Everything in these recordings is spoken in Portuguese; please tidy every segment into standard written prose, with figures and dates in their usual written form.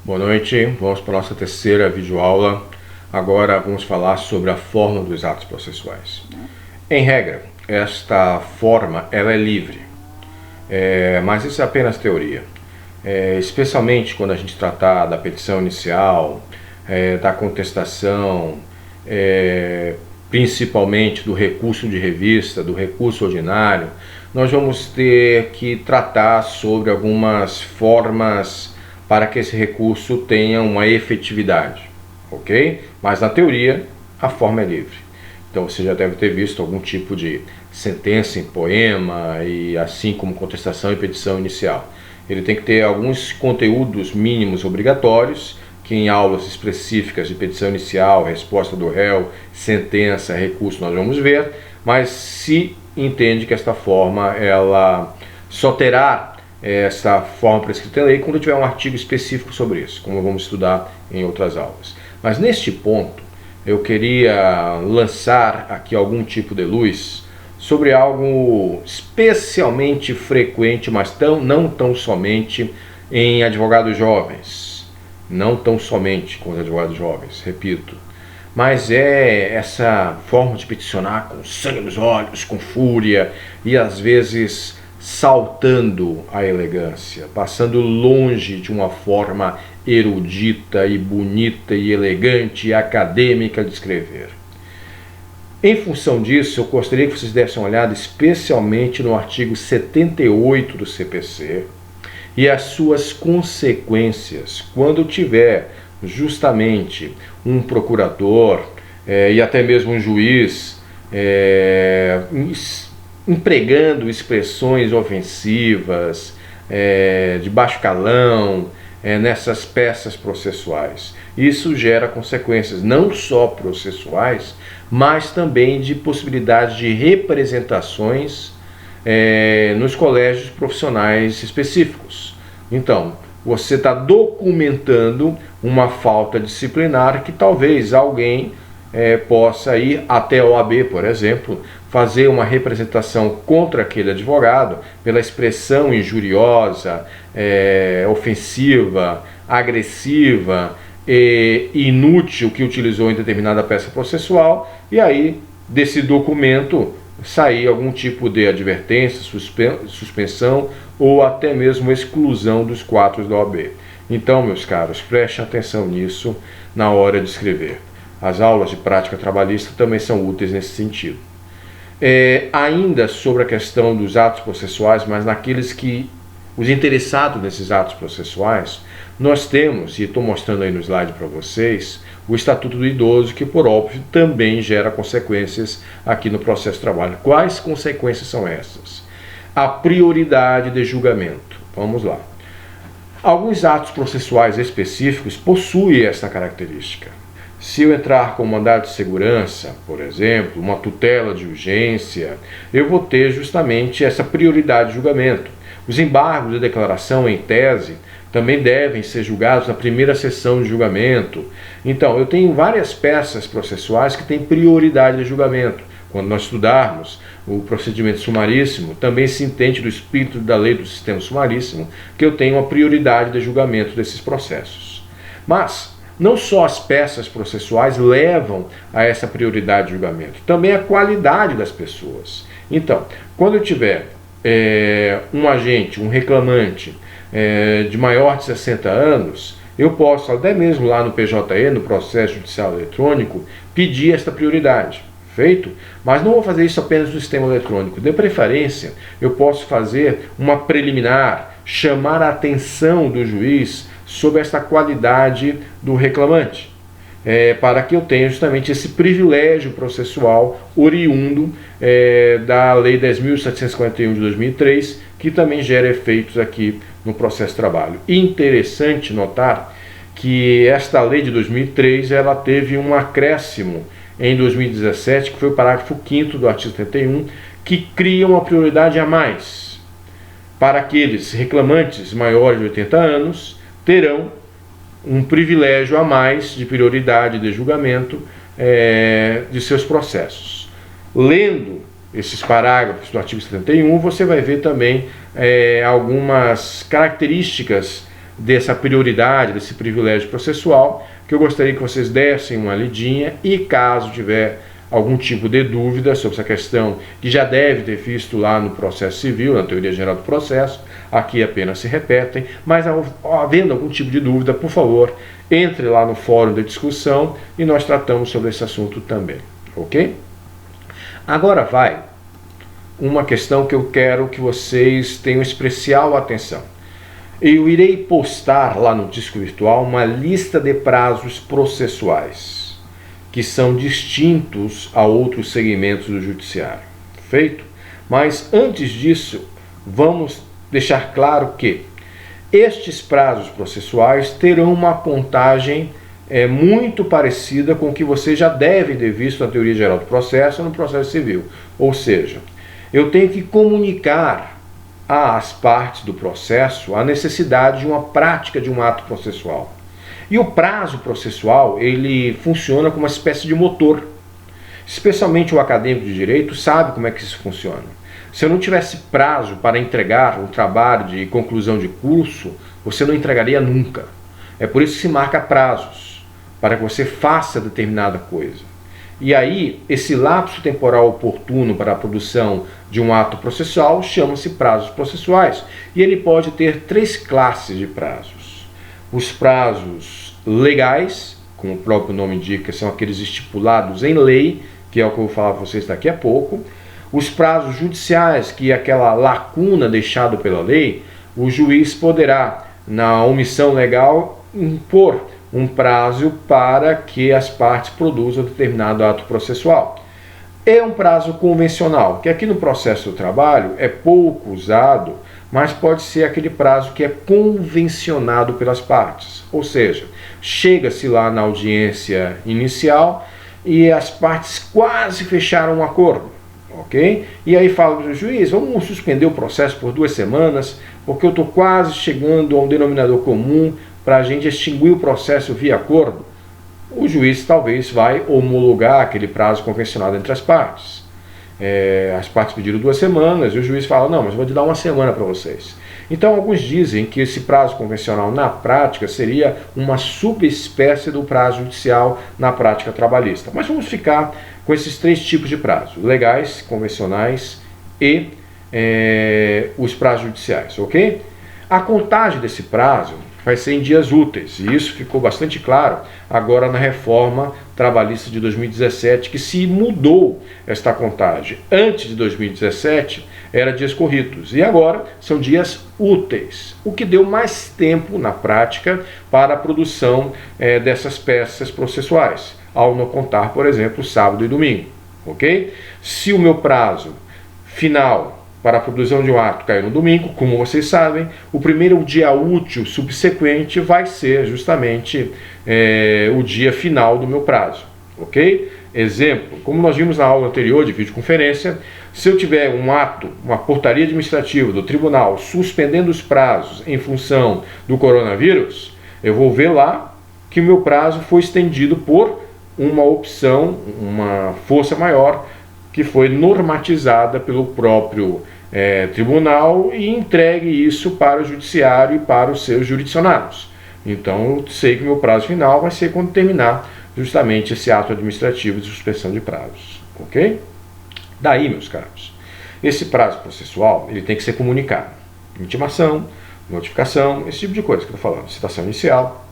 Boa noite, vamos para a nossa terceira videoaula. Agora vamos falar sobre a forma dos atos processuais. Em regra, esta forma ela é livre, mas isso é apenas teoria. Especialmente quando a gente tratar da petição inicial, da contestação, principalmente do recurso de revista, do recurso ordinário, nós vamos ter que tratar sobre algumas formas para que esse recurso tenha uma efetividade, ok? Mas na teoria, a forma é livre. Então você já deve ter visto algum tipo de sentença em poema, e assim como contestação e petição inicial. Ele tem que ter alguns conteúdos mínimos obrigatórios, que em aulas específicas de petição inicial, resposta do réu, sentença, recurso, nós vamos ver, mas se entende que esta forma ela só terá essa forma prescrita em lei quando tiver um artigo específico sobre isso, como vamos estudar em outras aulas. Mas neste ponto, eu queria lançar aqui algum tipo de luz sobre algo especialmente frequente, mas não tão somente em advogados jovens, não tão somente com os advogados jovens, repito, mas é essa forma de peticionar com sangue nos olhos, com fúria e às vezes saltando a elegância, passando longe de uma forma erudita e bonita e elegante e acadêmica de escrever. Em função disso, eu gostaria que vocês dessem uma olhada especialmente no artigo 78 do CPC e as suas consequências quando tiver justamente um procurador e até mesmo um juiz empregando expressões ofensivas, de baixo calão, nessas peças processuais. Isso gera consequências não só processuais, mas também de possibilidade de representações nos colégios profissionais específicos. Então, você está documentando uma falta disciplinar que talvez alguém possa ir até a OAB, por exemplo, fazer uma representação contra aquele advogado pela expressão injuriosa, ofensiva, agressiva e inútil que utilizou em determinada peça processual, e aí desse documento sair algum tipo de advertência, suspensão ou até mesmo exclusão dos quadros da OAB. Então, meus caros, prestem atenção nisso na hora de escrever. As aulas de prática trabalhista também são úteis nesse sentido. Ainda sobre a questão dos atos processuais, mas naqueles que os interessados nesses atos processuais, nós temos, e estou mostrando aí no slide para vocês, o Estatuto do Idoso, que por óbvio também gera consequências aqui no processo de trabalho. Quais consequências são essas? A prioridade de julgamento. Vamos lá. Alguns atos processuais específicos possuem essa característica. Se eu entrar com mandado de segurança, por exemplo, uma tutela de urgência, eu vou ter justamente essa prioridade de julgamento. Os embargos de declaração em tese também devem ser julgados na primeira sessão de julgamento. Então, eu tenho várias peças processuais que têm prioridade de julgamento. Quando nós estudarmos o procedimento sumaríssimo, também se entende do espírito da lei do sistema sumaríssimo que eu tenho uma prioridade de julgamento desses processos. Mas não só as peças processuais levam a essa prioridade de julgamento, também a qualidade das pessoas. Então, quando eu tiver um agente, um reclamante de maior de 60 anos, eu posso, até mesmo lá no PJE, no processo judicial eletrônico, pedir esta prioridade. Feito? Mas não vou fazer isso apenas no sistema eletrônico. De preferência, eu posso fazer uma preliminar, chamar a atenção do juiz sobre essa qualidade do reclamante, para que eu tenha justamente esse privilégio processual oriundo da Lei 10.751 de 2003, que também gera efeitos aqui no processo de trabalho. Interessante notar que esta lei de 2003 ela teve um acréscimo em 2017, que foi o parágrafo 5º do artigo 71, que cria uma prioridade a mais para aqueles reclamantes maiores de 80 anos, terão um privilégio a mais de prioridade de julgamento de seus processos. Lendo esses parágrafos do artigo 71, você vai ver também algumas características dessa prioridade, desse privilégio processual, que eu gostaria que vocês dessem uma lidinha e, caso tiver algum tipo de dúvida sobre essa questão, que já deve ter visto lá no processo civil, na teoria geral do processo, aqui apenas se repetem, mas havendo algum tipo de dúvida, por favor, entre lá no fórum de discussão e nós tratamos sobre esse assunto também, ok? Agora vai uma questão que eu quero que vocês tenham especial atenção. Eu irei postar lá no disco virtual uma lista de prazos processuais, que são distintos a outros segmentos do judiciário. Feito? Mas antes disso, vamos deixar claro que estes prazos processuais terão uma contagem muito parecida com o que vocês já devem ter visto na teoria geral do processo ou no processo civil. Ou seja, eu tenho que comunicar às partes do processo a necessidade de uma prática de um ato processual. E o prazo processual, ele funciona como uma espécie de motor. Especialmente o acadêmico de direito sabe como é que isso funciona. Se eu não tivesse prazo para entregar um trabalho de conclusão de curso, você não entregaria nunca. É por isso que se marca prazos, para que você faça determinada coisa. E aí, esse lapso temporal oportuno para a produção de um ato processual chama-se prazos processuais. E ele pode ter 3 classes de prazos. Os prazos legais, como o próprio nome indica, são aqueles estipulados em lei, que é o que eu vou falar para vocês daqui a pouco. Os prazos judiciais, que é aquela lacuna deixada pela lei, o juiz poderá, na omissão legal, impor um prazo para que as partes produzam determinado ato processual. É um prazo convencional, que aqui no processo do trabalho é pouco usado, mas pode ser aquele prazo que é convencionado pelas partes. Ou seja, chega-se lá na audiência inicial e as partes quase fecharam um acordo, ok? E aí fala para o juiz, vamos suspender o processo por 2 semanas, porque eu estou quase chegando a um denominador comum para a gente extinguir o processo via acordo. O juiz talvez vai homologar aquele prazo convencionado entre as partes. As partes pediram 2 semanas e o juiz fala, não, mas eu vou te dar 1 semana para vocês. Então alguns dizem que esse prazo convencional na prática seria uma subespécie do prazo judicial na prática trabalhista. Mas vamos ficar com esses 3 tipos de prazos, legais, convencionais e os prazos judiciais, ok? A contagem desse prazo vai ser em dias úteis, e isso ficou bastante claro agora na reforma trabalhista de 2017, que se mudou esta contagem. Antes de 2017 era dias corridos, e agora são dias úteis, o que deu mais tempo na prática para a produção dessas peças processuais, ao não contar, por exemplo, sábado e domingo, ok? Se o meu prazo final para a produção de um ato cair no domingo, como vocês sabem, o primeiro dia útil subsequente vai ser justamente o dia final do meu prazo, ok? Exemplo, como nós vimos na aula anterior de videoconferência, se eu tiver um ato, uma portaria administrativa do tribunal suspendendo os prazos em função do coronavírus, eu vou ver lá que o meu prazo foi estendido por uma opção, uma força maior, que foi normatizada pelo próprio tribunal e entregue isso para o judiciário e para os seus jurisdicionados. Então eu sei que o meu prazo final vai ser quando terminar justamente esse ato administrativo de suspensão de prazos, ok? Daí, meus caros, esse prazo processual ele tem que ser comunicado. Intimação, notificação, esse tipo de coisa que eu estou falando, citação inicial.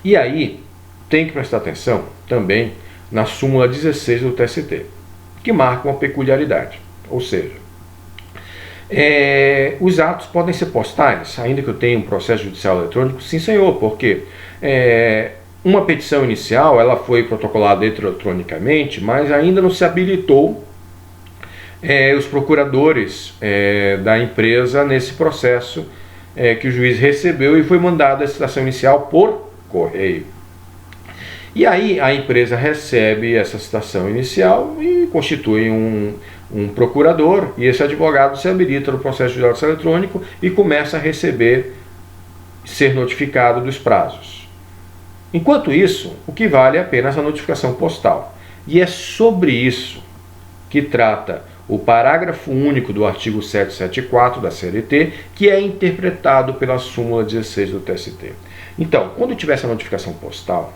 E aí tem que prestar atenção também na súmula 16 do TST, que marca uma peculiaridade, ou seja, os atos podem ser postais, ainda que eu tenha um processo judicial eletrônico? Sim, senhor, porque uma petição inicial ela foi protocolada eletronicamente, mas ainda não se habilitou os procuradores da empresa nesse processo que o juiz recebeu e foi mandada a citação inicial por correio. E aí a empresa recebe essa citação inicial e constitui um procurador, e esse advogado se habilita no processo judicial eletrônico e começa a receber, ser notificado dos prazos. Enquanto isso, o que vale é apenas a notificação postal. E é sobre isso que trata o parágrafo único do artigo 774 da CLT, que é interpretado pela súmula 16 do TST. Então, quando tiver essa notificação postal,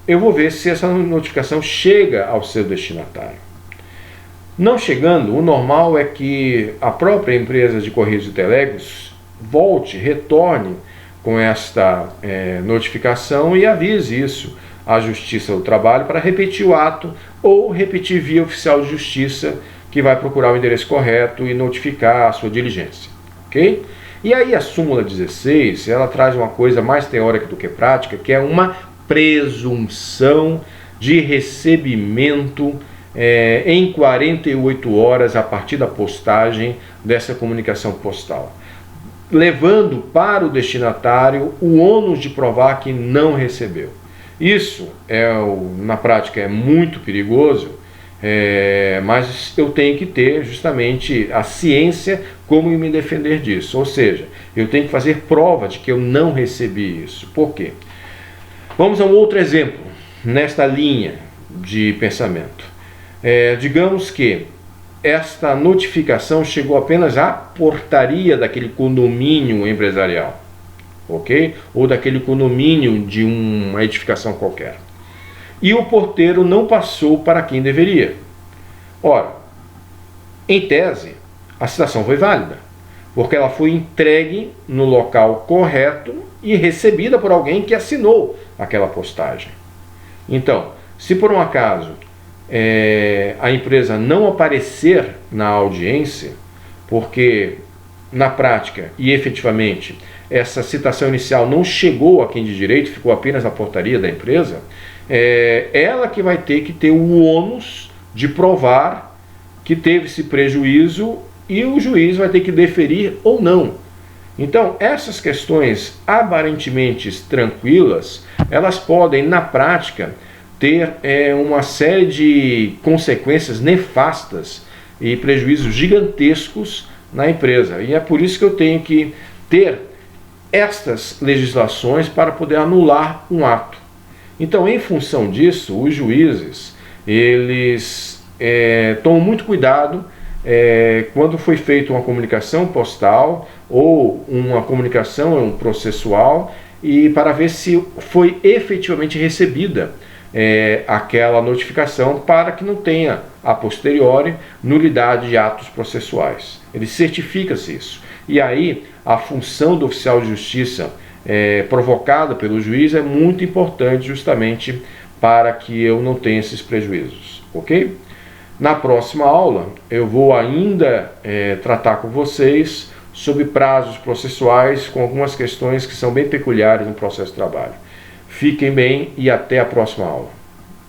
eu vou ver se essa notificação chega ao seu destinatário. Não chegando, o normal é que a própria empresa de Correios e Telégrafos retorne com esta notificação e avise isso à Justiça do Trabalho para repetir o ato ou repetir via oficial de justiça, que vai procurar o endereço correto e notificar a sua diligência, ok? E aí a súmula 16, ela traz uma coisa mais teórica do que prática, que é uma presunção de recebimento em 48 horas a partir da postagem dessa comunicação postal, levando para o destinatário o ônus de provar que não recebeu. Isso, na prática, é muito perigoso, mas eu tenho que ter justamente a ciência como me defender disso. Ou seja, eu tenho que fazer prova de que eu não recebi isso. Por quê? Vamos a um outro exemplo, nesta linha de pensamento. Digamos que esta notificação chegou apenas à portaria daquele condomínio empresarial, ok? Ou daquele condomínio de uma edificação qualquer. E o porteiro não passou para quem deveria. Ora, em tese, a citação foi válida, porque ela foi entregue no local correto e recebida por alguém que assinou aquela postagem. Então, se por um acaso a empresa não aparecer na audiência, porque na prática e efetivamente essa citação inicial não chegou a quem de direito, ficou apenas na portaria da empresa, ela que vai ter que ter o ônus de provar que teve esse prejuízo e o juiz vai ter que deferir ou não. Então, essas questões aparentemente tranquilas, elas podem, na prática, ter uma série de consequências nefastas e prejuízos gigantescos na empresa. E é por isso que eu tenho que ter estas legislações para poder anular um ato. Então, em função disso, os juízes, eles tomam muito cuidado quando foi feita uma comunicação postal ou uma comunicação processual, e para ver se foi efetivamente recebida aquela notificação, para que não tenha a posteriori nulidade de atos processuais. Ele certifica-se isso. E aí a função do oficial de justiça provocada pelo juiz é muito importante, justamente para que eu não tenha esses prejuízos, ok? Na próxima aula eu vou ainda tratar com vocês sobre prazos processuais, com algumas questões que são bem peculiares no processo de trabalho. Fiquem bem e até a próxima aula.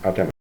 Até mais.